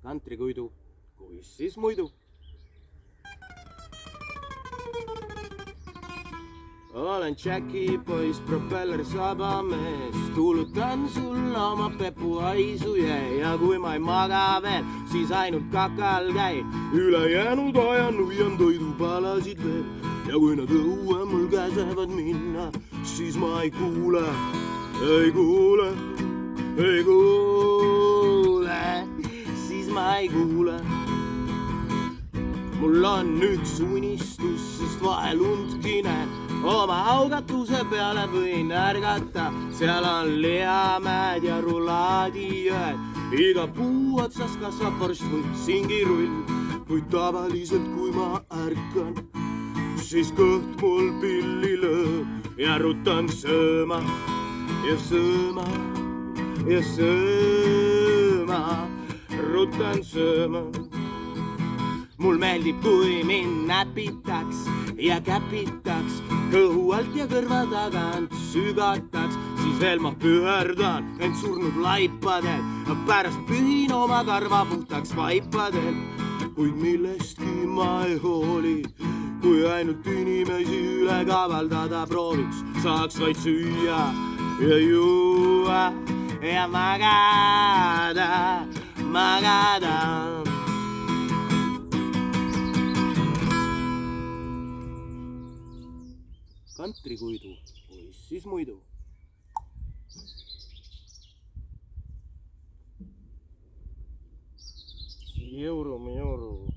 kantrikuidu, kuis siis muidu. Olen Jacki poiss, propelleri sabamees, kuulutan sulle oma pepuhaisu jäi ja kui ma ei maga veel, siis ainult kakal käin. Ülejäänud aja nuian toidupalasid veel ja kui nad õue mul käsevad minna, siis ma ei kuule, siis ma ei kuule. Mul on üks unistus, sest vahel undki näen. Oma augatuse peale võin ärgata, seal on lihamäed ja rulaadijõed. Iga puu otsas kasvab vorst või singirull, kuid tavaliselt kui ma ärkan, siis kõht mul pilli lööb ja rutan sööma ja sööma ja sööma, rutan sööma. Mul meeldib, kui mind näpitaks ja käpitaks, kõhu alt ja kõrva tagant sügataks, siis veel ma püherdan end surnud laipadel, pärast pühin oma karva puhtaks vaipadel. Kuid millestki ma ei hooli, kui ainult inimesi üle kavaldada prooviks, saaks vaid süüa ja juua ja magada. Kantrikuidu, kuis siis muidu. Joru.